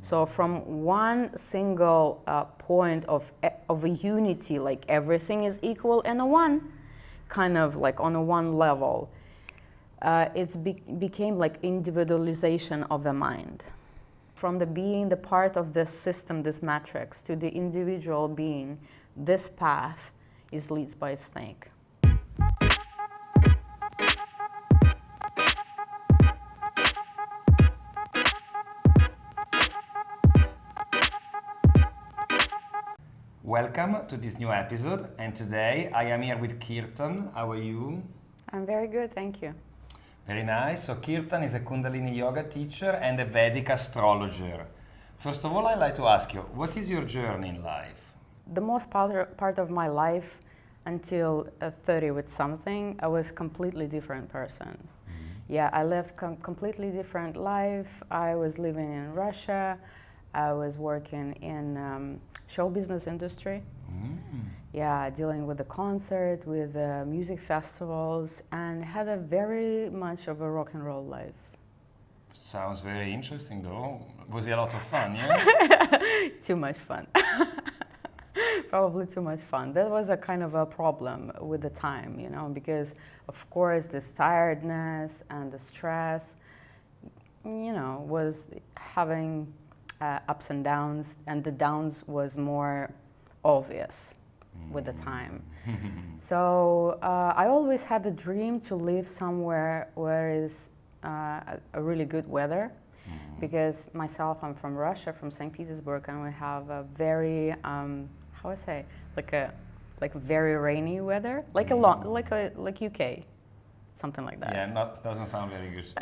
So from one single point of a unity, like everything is equal and a one, kind of like on a one level, became like individualization of the mind. From the being, the part of this system, this matrix, to the individual being, this path is leads by a snake. Welcome to this new episode, and today I am here with Kirtan. How are you? I'm very good, thank you. Very nice. So Kirtan is a Kundalini Yoga teacher and a Vedic Astrologer. First of all, I'd like to ask you, what is your journey in life? The most part of my life, until 30 with something, I was a completely different person. Yeah, I lived completely different life. I was living in Russia. I was working in show business industry. Yeah, dealing with the concert, with music festivals, and had a very much of a rock and roll life. Sounds very interesting though. Was it a lot of fun, yeah? Too much fun. Probably too much fun. That was a kind of a problem with the time, you know, because of course this tiredness and the stress, you know, was having ups and downs, and the downs was more obvious with the time. So I always had the dream to live somewhere where is a really good weather, because myself, I'm from Russia, from St. Petersburg, and we have a very how I say, like very rainy weather, like like UK, something like that. Yeah, doesn't sound very good.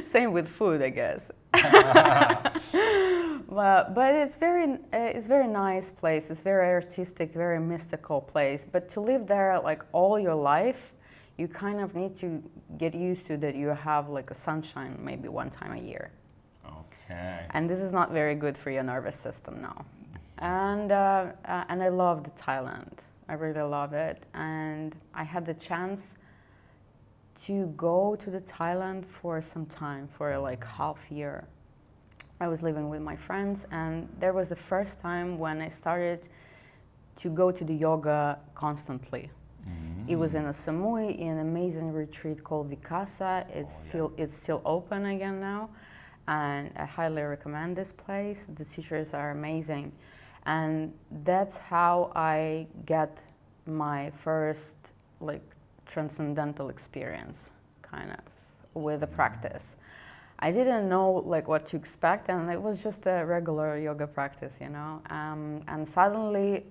Same with food, I guess. But it's very nice place. It's very artistic, very mystical place. But to live there like all your life, you kind of need to get used to that you have like a sunshine maybe one time a year. Okay. And this is not very good for your nervous system now. And I loved Thailand. I really love it. And I had the chance to go to the Thailand for some time, for like half year. I was living with my friends, and there was the first time when I started to go to the yoga constantly. It was in a Samui, in an amazing retreat called Vikasa. It's still open again now, and I highly recommend this place. The teachers are amazing, and that's how I get my first like transcendental experience, kind of, with the practice. I didn't know like what to expect, and it was just a regular yoga practice, you know. And suddenly,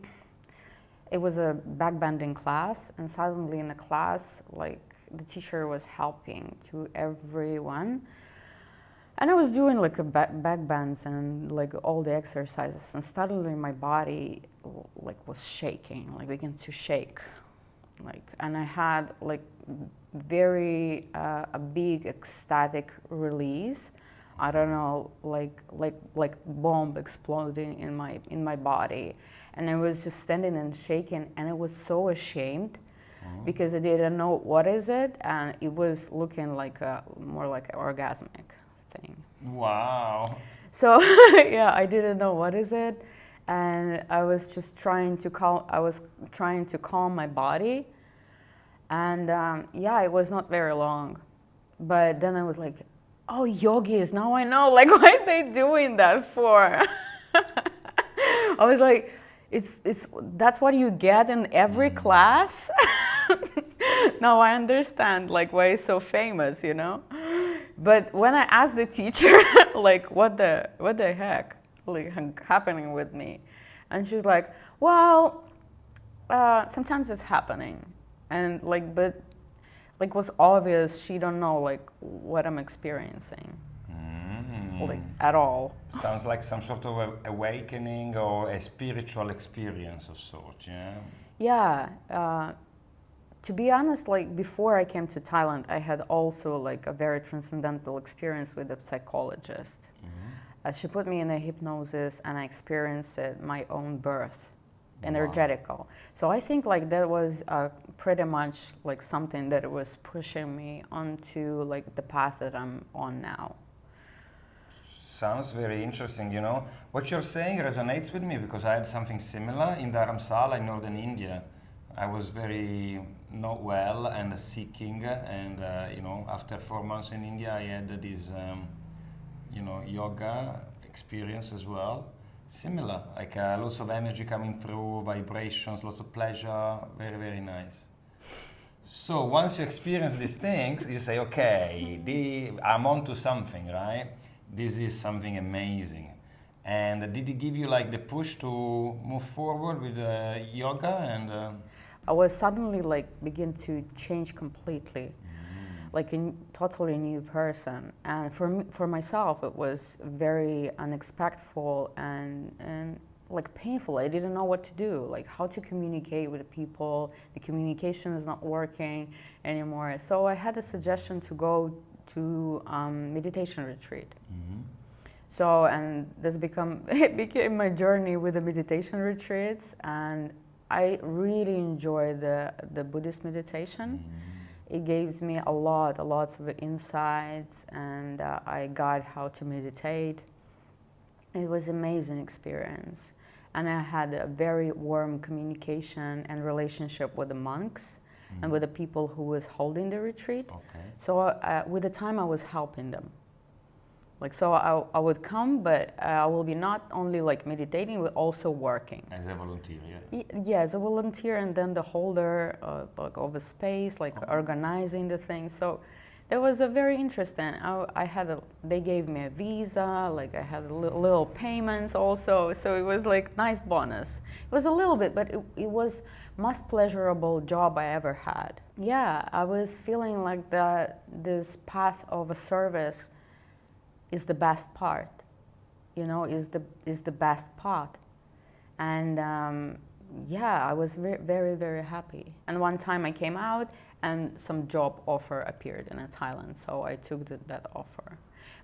it was a backbending class, and suddenly in the class, like the teacher was helping to everyone, and I was doing like a back bends and like all the exercises, and suddenly my body like was shaking, like began to shake, like, and I had like very a big ecstatic release. I don't know, like bomb exploding in my body, and I was just standing and shaking, and I was so ashamed because I didn't know what is it, and it was looking like more like an orgasmic thing. Wow. So yeah, I didn't know what is it, and I was just trying to calm my body. And yeah, it was not very long, but then I was like, oh, yogis, now I know, like, what are they doing that for? I was like, that's what you get in every class? Now I understand, like, why it's so famous, you know? But when I asked the teacher, like, what the heck, like, happening with me? And she's like, well, sometimes it's happening. And like, but like was obvious, she don't know like what I'm experiencing, like at all. Sounds like some sort of awakening or a spiritual experience of sorts, yeah? Yeah. To be honest, like before I came to Thailand, I had also like a very transcendental experience with a psychologist. She put me in a hypnosis, and I experienced my own birth. Energetical. Wow. So I think like that was pretty much like something that was pushing me onto like the path that I'm on now. Sounds very interesting, you know. What you're saying resonates with me because I had something similar in Dharamsala in northern India. I was very not well and seeking, and you know, after 4 months in India, I had this, you know, yoga experience as well. Similar, like lots of energy coming through, vibrations, lots of pleasure, very, very nice. So once you experience these things, you say, okay, I'm onto something, right? This is something amazing. And did it give you like the push to move forward with yoga and? I was suddenly like begin to change completely, like a totally new person. And for myself, it was very unexpected and like painful. I didn't know what to do, like how to communicate with people. The communication is not working anymore. So I had a suggestion to go to meditation retreat. So, and it became my journey with the meditation retreats, and I really enjoy the Buddhist meditation. It gives me lots of insights, and I got how to meditate. It was an amazing experience. And I had a very warm communication and relationship with the monks and with the people who was holding the retreat. Okay. So with the time I was helping them. Like, so I would come, but I will be not only like meditating, but also working. As a volunteer, yeah. Yeah, as a volunteer, and then the holder like of a space, like organizing the thing. So that was a very interesting. They gave me a visa, like I had little payments also. So it was like nice bonus. It was a little bit, but it was most pleasurable job I ever had. Yeah, I was feeling like this path of a service is the best part, you know, is the best path. And yeah, I was very, very happy. And one time I came out and some job offer appeared in Thailand, so I took that offer.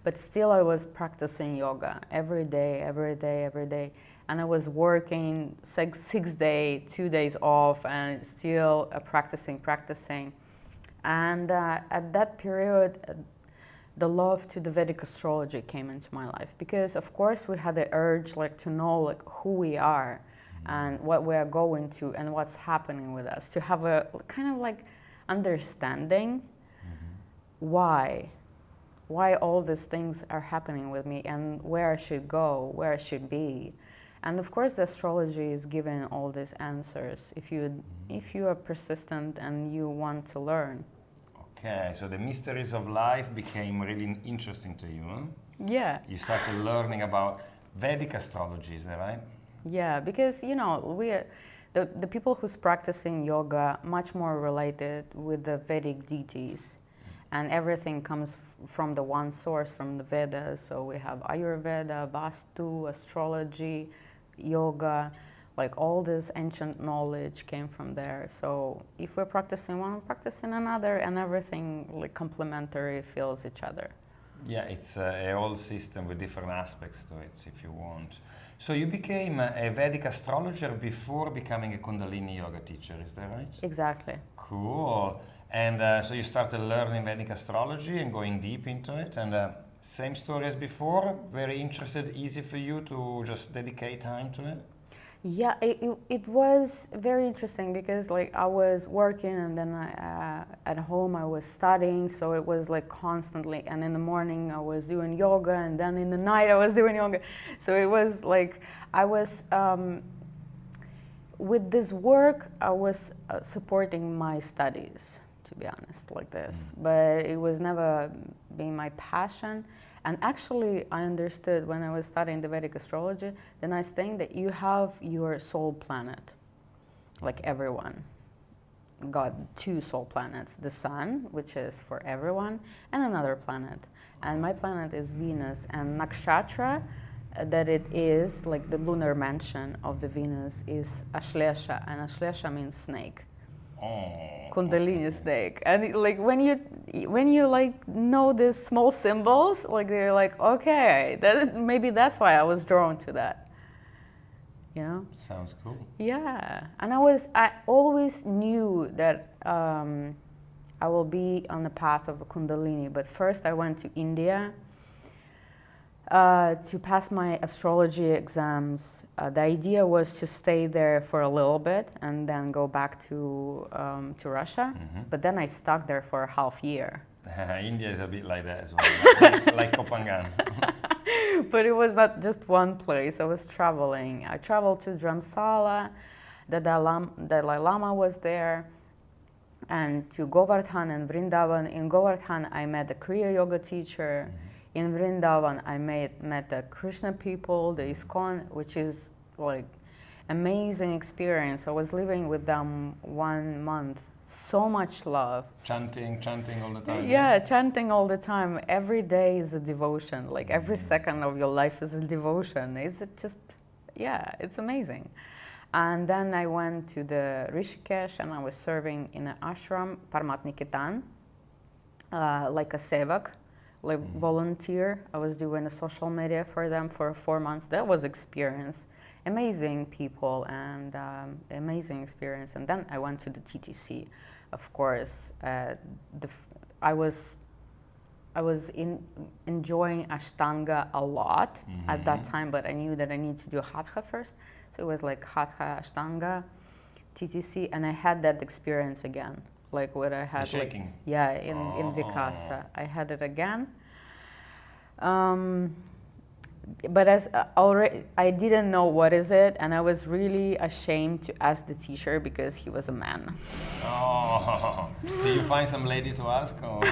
But still I was practicing yoga every day. And I was working 6 days, 2 days off, and still practicing. And at that period, the love to the Vedic astrology came into my life, because of course we had the urge like to know like who we are and what we are going to and what's happening with us, to have a kind of like understanding why all these things are happening with me and where I should go, where I should be. And of course the astrology is giving all these answers if you are persistent and you want to learn. Okay, so the mysteries of life became really interesting to you, huh? Yeah. You started learning about Vedic astrology, is that right? Yeah, because you know the people who's practicing yoga much more related with the Vedic deities, and everything comes from the one source, from the Vedas. So we have Ayurveda, Vastu, astrology, yoga. Like all this ancient knowledge came from there. So if we're practicing one, practicing another, and everything like complementary fills each other. Yeah, it's a whole system with different aspects to it, if you want. So you became a Vedic astrologer before becoming a Kundalini yoga teacher, is that right? Exactly. Cool. And so you started learning Vedic astrology and going deep into it, and same story as before, very interested, easy for you to just dedicate time to it? Yeah, it was very interesting because like I was working, and then at home I was studying, so it was like constantly, and in the morning I was doing yoga, and then in the night I was doing yoga. So it was like I was with this work I was supporting my studies, to be honest, like this, but it was never been my passion. And actually, I understood when I was studying the Vedic astrology, the nice thing that you have your soul planet, like everyone. Got 2 soul planets, the sun, which is for everyone, and another planet. And my planet is Venus, and nakshatra, that it is, like the lunar mansion of the Venus is Ashlesha, and Ashlesha means snake. Kundalini snake. And like when you like know these small symbols, like they're like, okay, maybe that's why I was drawn to that, you know. Sounds cool. Yeah. And I always knew that I will be on the path of a Kundalini, but first I went to India to pass my astrology exams. The idea was to stay there for a little bit and then go back to Russia. But then I stuck there for a half year. India is a bit like that as well, like Koh Phangan. But it was not just one place. I was traveling. I traveled to Dharamsala. The Dalai Lama was there. And to Govardhan and Vrindavan. In Govardhan, I met the Kriya Yoga teacher. In Vrindavan, I met the Krishna people, the ISKCON, which is like amazing experience. I was living with them 1 month. So much love. Chanting all the time. Yeah, chanting all the time. Every day is a devotion. Like every second of your life is a devotion. It's just, yeah, it's amazing. And then I went to the Rishikesh and I was serving in an ashram, Paramatniketan, like a sevak, like volunteer. I was doing a social media for them for 4 months. That was experience. Amazing people and amazing experience. And then I went to the TTC. Of course, I was enjoying Ashtanga a lot at that time, but I knew that I need to do Hatha first. So it was like Hatha, Ashtanga, TTC, and I had that experience again, like what I had. Shaking. Like, in Vikasa, I had it again. But as already, I didn't know what is it, and I was really ashamed to ask the teacher because he was a man. Oh, did you find some lady to ask? Or?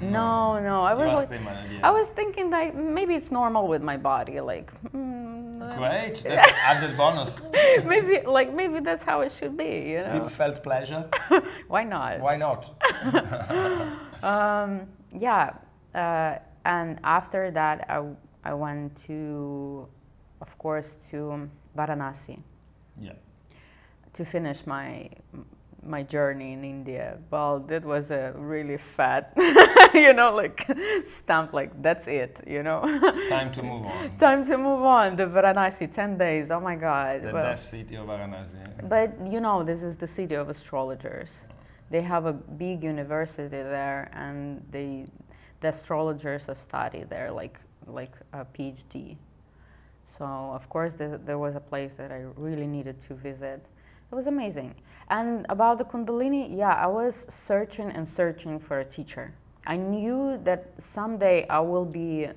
No. I was like, yeah. I was thinking that maybe it's normal with my body, like. Great, that's added bonus. maybe that's how it should be, you know. Deep felt pleasure. Why not? Why not? And after that, I went to, of course, to Varanasi. Yeah. To finish my journey in India. Well, that was a really fat, like stamp, like that's it, Time to move on. Time to move on. The Varanasi, 10 days, oh my God. The death city of Varanasi. But this is the city of astrologers. They have a big university there, and the astrologers study there, like a PhD. So of course there was a place that I really needed to visit. It was amazing. And about the Kundalini, I was searching for a teacher. I knew that someday I will be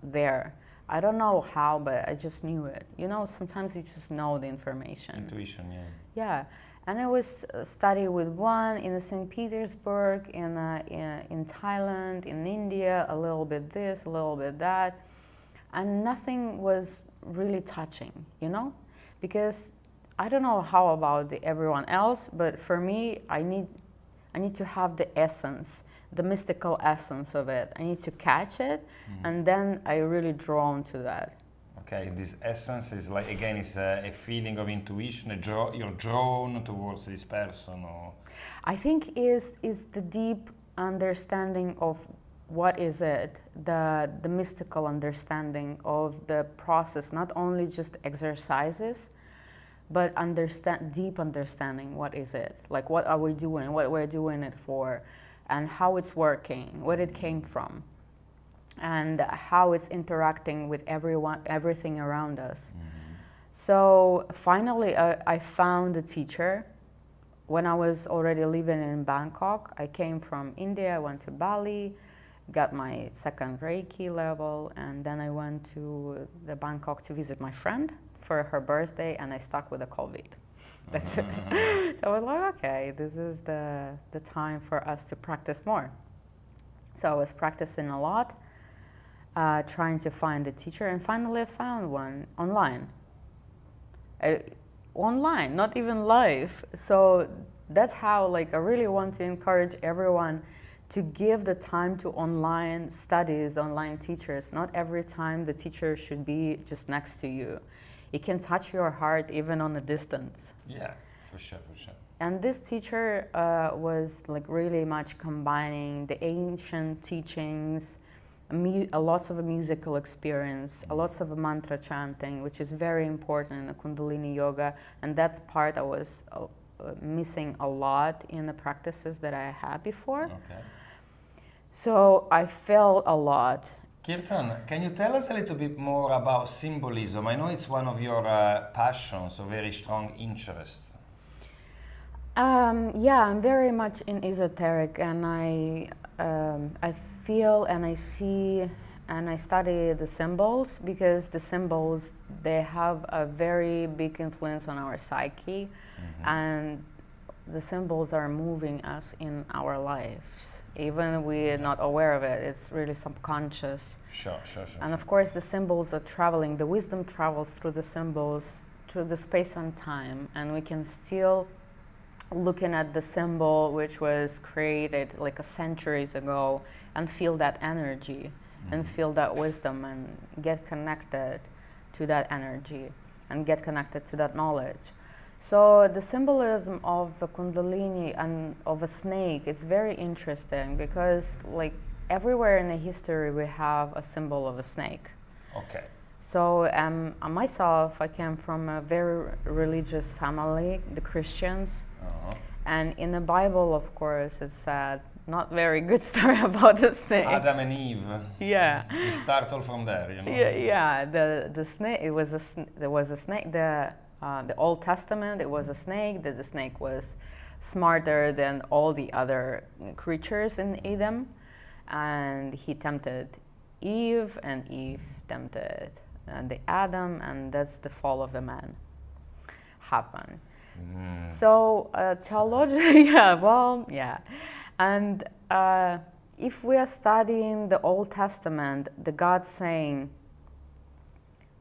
there. I don't know how, but I just knew it. Sometimes you just know the information. Intuition, yeah. Yeah. And I was studying with one in St. Petersburg, in Thailand, in India, a little bit this, a little bit that. And nothing was really touching, because I don't know how about everyone else, but for me, I need to have the essence, the mystical essence of it. I need to catch it, and then I really drawn to that. Okay, this essence is like, again, it's a feeling of intuition. You're drawn towards this person, or I think is the deep understanding of what is it, the mystical understanding of the process, not only just exercises, but deep understanding what is it, like what are we doing, what we're doing it for, and how it's working, where it came from, and how it's interacting with everything around us. So finally I found a teacher. When I was already living in Bangkok, I came from India, I went to Bali, got my second Reiki level, and then I went to the Bangkok to visit my friend for her birthday, and I stuck with the COVID. That's it. So I was like, okay, this is the time for us to practice more. So I was practicing a lot, trying to find a teacher, and finally I found one online. Online, not even live. So that's how, I really want to encourage everyone to give the time to online studies, online teachers. Not every time the teacher should be just next to you. It can touch your heart even on a distance. Yeah, for sure. And this teacher was really much combining the ancient teachings, lots of musical experience, lots of mantra chanting, which is very important in the Kundalini Yoga, and that's part I was missing a lot in the practices that I had before. Okay. So I felt a lot Kirtan, can you tell us a little bit more about symbolism? I know it's one of your passions, or very strong interests. Yeah, I'm very much in esoteric, and I feel and I see and I study the symbols, because the symbols, they have a very big influence on our psyche, and the symbols are moving us in our lives. Even we're not aware of it, it's really subconscious. Sure. And of course, the symbols are traveling, the wisdom travels through the symbols, through the space and time, and we can still looking at the symbol which was created like centuries ago and feel that energy and feel that wisdom and get connected to that energy and get connected to that knowledge. So the symbolism of the Kundalini and of a snake is very interesting, because like everywhere in the history we have a symbol of a snake. Okay. So myself, I came from a very religious family, the Christians. And in the Bible, of course, it's sad, not very good story about the snake. Adam and Eve. Yeah. We start all from there, you know. Yeah. The snake. There was a snake. The Old Testament. It was a snake. The snake was smarter than all the other creatures in Eden, and he tempted Eve, and Eve tempted the Adam, and that's the fall of the man happened. So theology, and if we are studying the Old Testament, the God saying,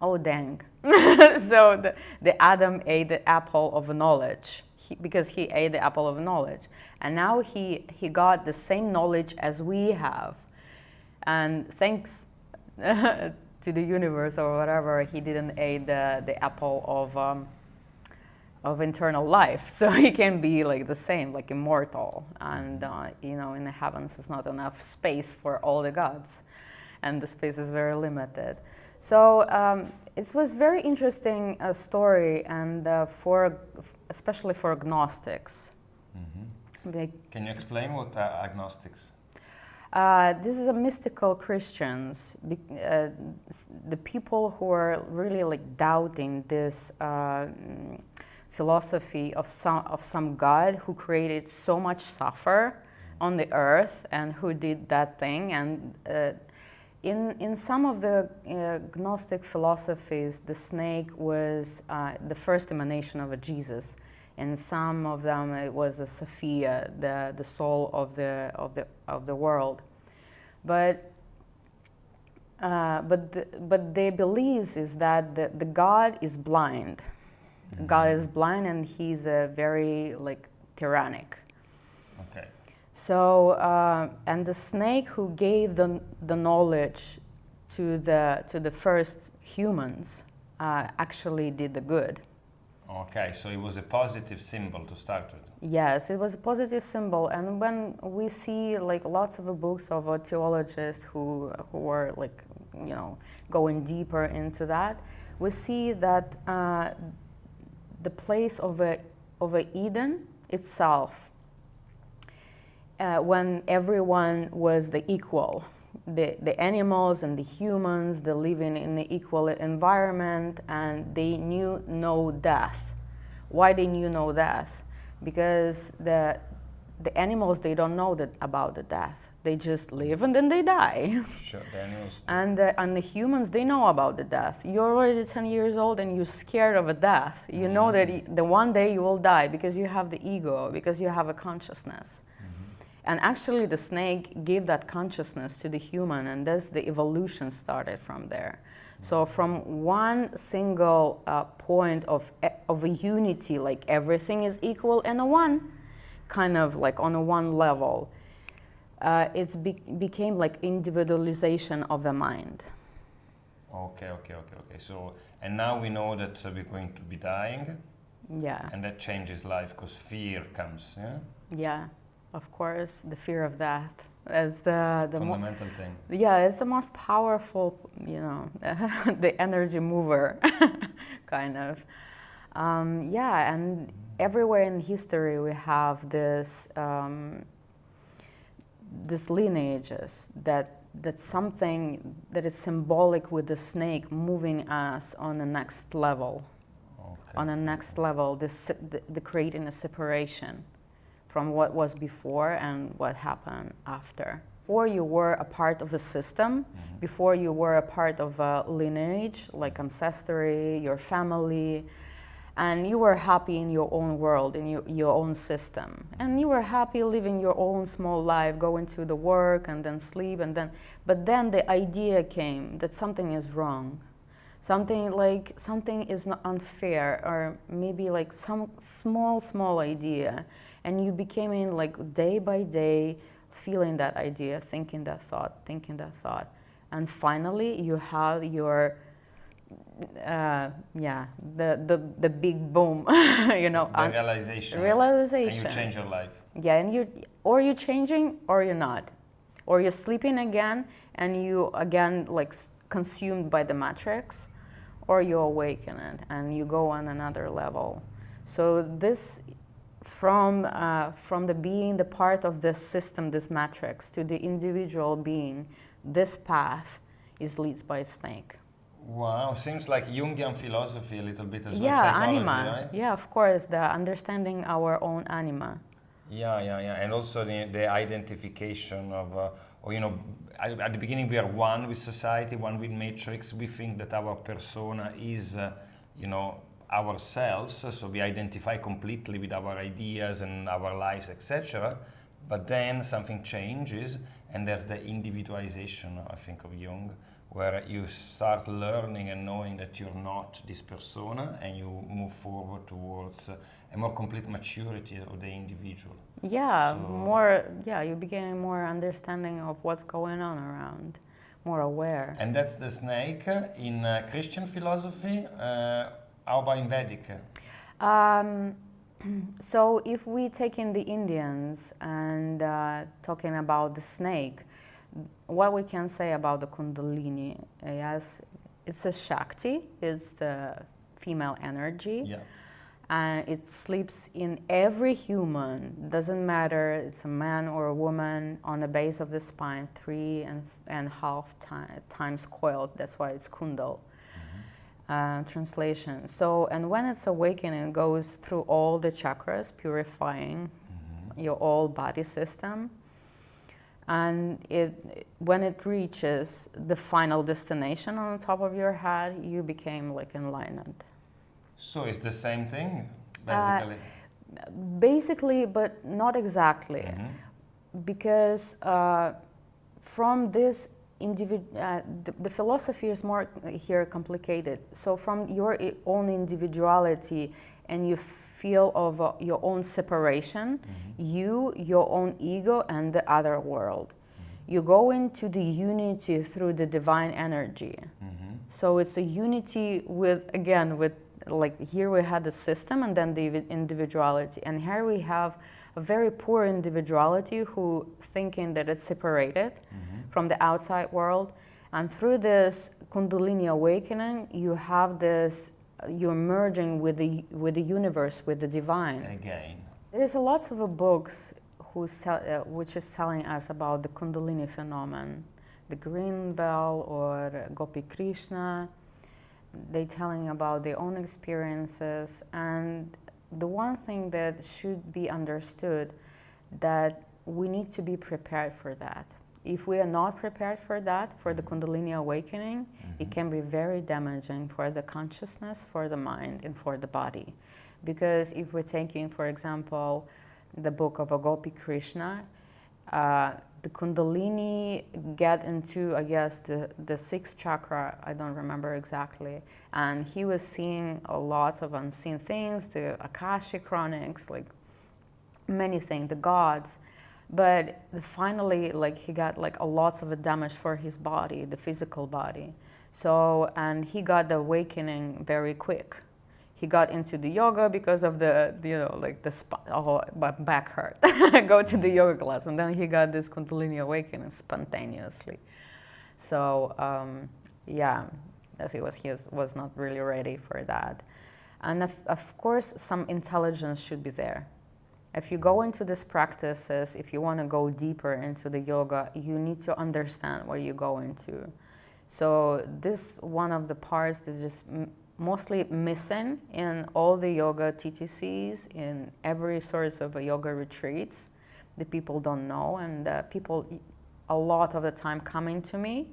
"Oh dang," so the Adam ate the apple of knowledge, because he ate the apple of knowledge, and now he got the same knowledge as we have, and thanks to the universe or whatever, he didn't eat the apple of eternal life, so he can be like the same, like immortal, and in the heavens is not enough space for all the gods, and the space is very limited. So it was very interesting story, and especially for Agnostics. Can you explain what agnostics? This is a mystical Christians, the people who are really like doubting this philosophy of some God who created so much suffer on the earth and who did that thing. And in some of the Gnostic philosophies, the snake was the first emanation of a Jesus. In some of them, it was a Sophia, the soul of the world. But their beliefs is that the God is blind. God is blind, and he's a very like tyrannic. Okay. So and the snake who gave the knowledge to the first humans actually did the good. Okay, so it was a positive symbol to start with. Yes, it was a positive symbol, and when we see like lots of books of theologists who were like going deeper into that, we see that the place of a Eden itself, when everyone was the equal, the animals and the humans, they living in the equal environment, and they knew no death. Why they knew no death? Because the animals, they don't know about the death. They just live and then they die. Sure, the animals. And the humans, they know about the death. You're already 10 years old and you're scared of a death. You know that the one day you will die, because you have the ego, because you have a consciousness. And actually the snake gave that consciousness to the human, and thus the evolution started from there. So from one single point of a unity, like everything is equal, and a one, kind of like on a one level, became like individualization of the mind. Okay. So, and now we know that we're going to be dying. Yeah. And that changes life, because fear comes, yeah? Yeah, of course, the fear of death is the fundamental thing. Yeah, it's the most powerful, the energy mover, kind of. And everywhere in history we have this lineages that that's something that is symbolic with the snake moving us on the next level. Okay. On the next level, the creating a separation from what was before and what happened after. Before you were a part of a system, before you were a part of a lineage, like ancestry, your family, and you were happy in your own world, in your own system. And you were happy living your own small life, going to the work and then sleep, but then the idea came that something is wrong. Something is not unfair, or maybe like some small idea. And you became in like day by day, feeling that idea, thinking that thought. And finally you have your, the big boom, you know. The realization. Realization. And you change your life. Yeah, and you're changing or you're not. Or you're sleeping again and you again like consumed by the matrix, or you awaken it and you go on another level. So this, from the being the part of this system, this matrix, to the individual being, this path leads by a snake. Wow, seems like Jungian philosophy a little bit as well. Yeah, Psychology, anima. right? Yeah, of course, the understanding our own anima. Yeah, and also the identification of, or you know, at the beginning we are one with society, one with matrix. We think that our persona is, you know, ourselves, so we identify completely with our ideas and our lives, etc. But then something changes, and there's the individualization, I think, of Jung, where you start learning and knowing that you're not this persona, and you move forward towards a more complete maturity of the individual. Yeah, you're beginning more understanding of what's going on around, more aware. And that's the snake in Christian philosophy. How about in Vedic? So if we take in the Indians and talking about the snake, what we can say about the Kundalini, yes, it's a Shakti, it's the female energy. Yeah. And it sleeps in every human, doesn't matter, it's a man or a woman, on the base of the spine, 3.5 times coiled, that's why it's Kundal. Translation. So, and when it's awakening, it goes through all the chakras, purifying your whole body system. And when it reaches the final destination on the top of your head, you became like enlightened. So it's the same thing, basically? Basically, but not exactly. Because from this the philosophy is more here complicated. So from your own individuality and you feel of your own separation, your own ego and the other world. You go into the unity through the divine energy. So it's a unity with like here we had the system and then the individuality. And here we have a very poor individuality who thinking that it's separated from the outside world. And through this Kundalini awakening, you have this, you're merging with the universe, with the divine. Again. There's a lots of books which is telling us about the Kundalini phenomenon. The Green Bell or Gopi Krishna, they telling about their own experiences. And the one thing that should be understood, that we need to be prepared for that. If we are not prepared for that, for the Kundalini awakening, it can be very damaging for the consciousness, for the mind, and for the body. Because if we're taking, for example, the book of Gopi Krishna, the Kundalini get into, I guess, the sixth chakra, I don't remember exactly, and he was seeing a lot of unseen things, the Akashic Chronics, like many things, the gods, but finally, like he got like a lot of damage for his body, the physical body. So, and he got the awakening very quick. He got into the yoga because of the like the my back hurt. Go to the yoga class, and then he got this Kundalini awakening spontaneously. So yeah, he was not really ready for that. And of course, some intelligence should be there. If you go into these practices, if you want to go deeper into the yoga, you need to understand what you go into. So this one of the parts that is mostly missing in all the yoga TTCs, in every sort of yoga retreats, the people don't know, and people a lot of the time coming to me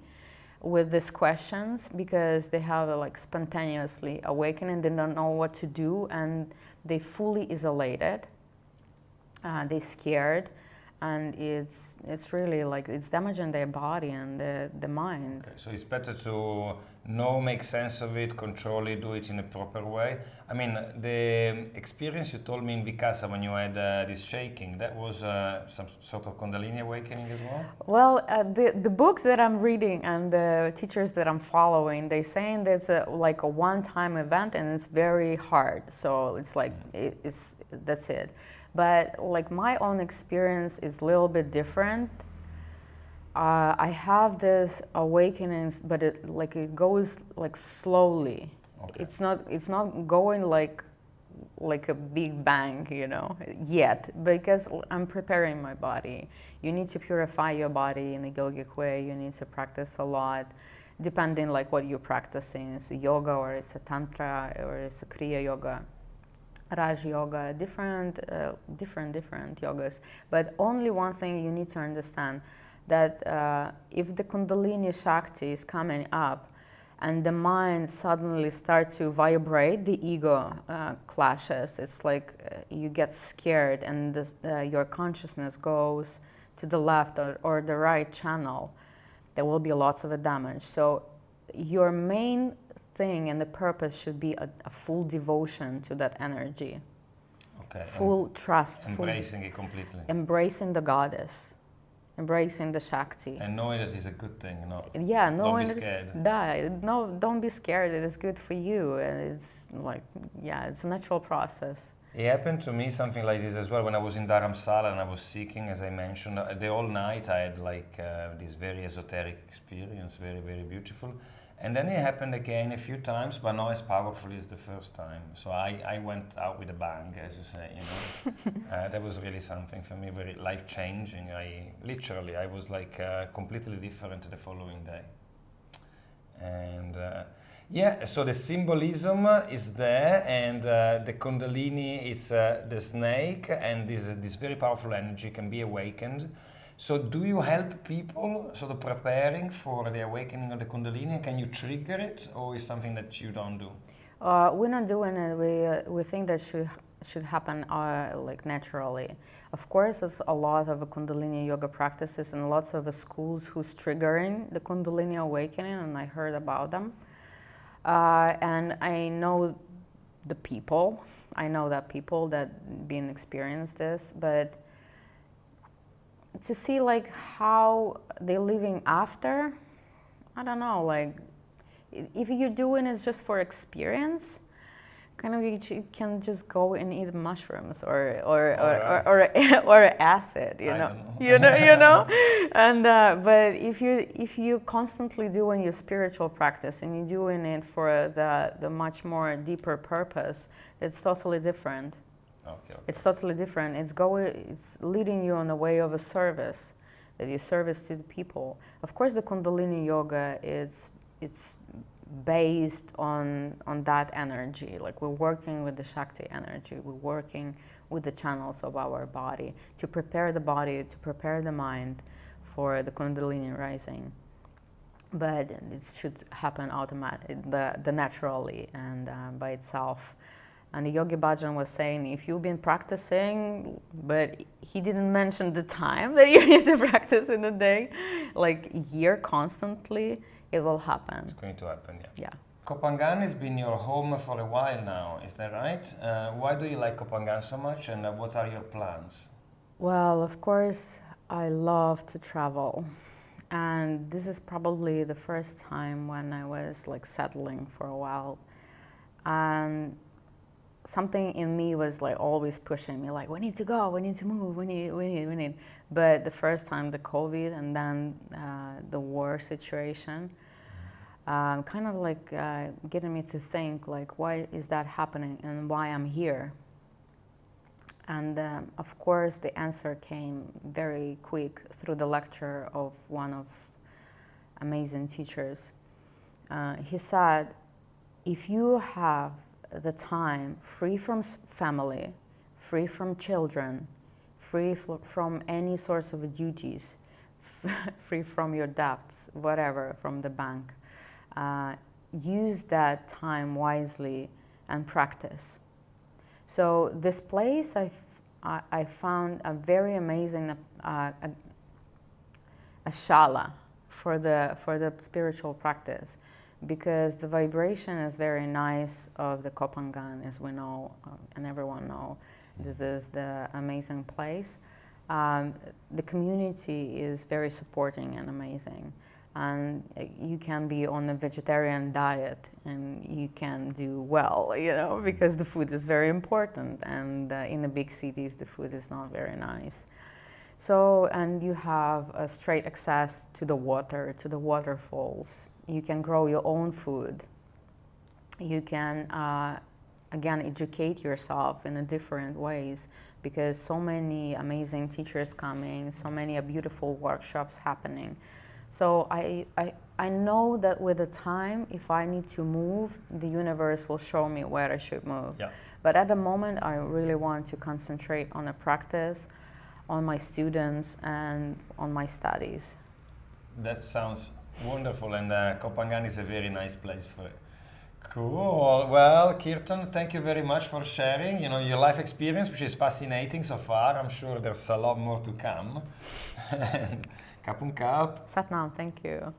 with these questions because they have like spontaneously awakening, they don't know what to do, and they fully isolated, they scared, and it's really like it's damaging their body and the mind. Okay, so it's better to make sense of it, control it, do it in a proper way. I mean, the experience you told me in Vikasa when you had this shaking, that was some sort of Kundalini awakening as well? Well, the books that I'm reading and the teachers that I'm following, they're saying that's like a one-time event and it's very hard. So it's like, that's it. But like my own experience is a little bit different. I have this awakenings, but it goes like slowly. Okay. It's not going like a big bang, yet, because I'm preparing my body. You need to purify your body in a yogic way. You need to practice a lot, depending like what you're practicing. It's yoga, or it's a tantra, or it's a kriya yoga, Raj yoga, different yogas. But only one thing you need to understand, that if the Kundalini Shakti is coming up and the mind suddenly starts to vibrate, the ego clashes. It's like you get scared and your consciousness goes to the left or the right channel. There will be lots of damage. So your main thing and the purpose should be a full devotion to that energy. Okay. Full trust. Embracing it completely. Embracing the goddess. Embracing the Shakti. And knowing that it's a good thing, Yeah, knowing don't be scared. Don't be scared. It is good for you. And it's like, it's a natural process. It happened to me something like this as well when I was in Dharamsala and I was seeking, as I mentioned. The whole night I had like this very esoteric experience, very, very beautiful. And then it happened again a few times, but not as powerfully as the first time. So I went out with a bang, as you say, That was really something for me, very life-changing. I was like completely different the following day. And so the symbolism is there, and the Kundalini is the snake, and this very powerful energy can be awakened. So do you help people sort of preparing for the awakening of the Kundalini? Can you trigger it, or is something that you don't do? We're not doing it. We think that should happen like naturally. Of course, there's a lot of Kundalini yoga practices and lots of schools who's triggering the Kundalini awakening, and I heard about them. And I know the people. I know that people that been experienced this, but to see like how they're living after, I don't know, like if you're doing it just for experience, kind of you can just go and eat mushrooms or acid, you know. And but if you constantly doing your spiritual practice and you're doing it for the much more deeper purpose, it's totally different. Okay. It's totally different. It's leading you on the way of a service, that you service to the people. Of course, the Kundalini yoga it's based on that energy. Like we're working with the Shakti energy. We're working with the channels of our body to prepare the body, to prepare the mind for the Kundalini rising. But it should happen the naturally and by itself. And the Yogi Bhajan was saying, if you've been practicing, but he didn't mention the time that you need to practice in a day, like a year constantly, it will happen. It's going to happen, yeah. Yeah. Koh Phangan has been your home for a while now, is that right? Why do you like Koh Phangan so much, and what are your plans? Well, of course, I love to travel. And this is probably the first time when I was like settling for a while. And something in me was like always pushing me, like we need to go, we need to move, we need. But the first time the COVID and then the war situation, kind of like getting me to think like, why is that happening and why I'm here? And of course, the answer came very quick through the lecture of one of amazing teachers. He said, if you have the time free from family, free from children, free from any sorts of duties, free from your debts, whatever, from the bank, use that time wisely and practice. So this place, I found a very amazing a shala for the spiritual practice, because the vibration is very nice of the Koh Phangan, as we know, and everyone know. This is the amazing place. The community is very supporting and amazing. And you can be on a vegetarian diet and you can do well, you know, because the food is very important, and in the big cities the food is not very nice. So, and you have a straight access to the water, to the waterfalls. You can grow your own food. You can, again, educate yourself in a different ways, because so many amazing teachers coming, so many beautiful workshops happening. So I know that with the time, if I need to move, the universe will show me where I should move. Yeah. But at the moment, I really want to concentrate on the practice, on my students, and on my studies. That sounds wonderful, and Koh Phangan is a very nice place for it. Cool. Well, Kirtan, thank you very much for sharing, you know, your life experience, which is fascinating so far. I'm sure there's a lot more to come. Kapun Kap. Satnam, thank you.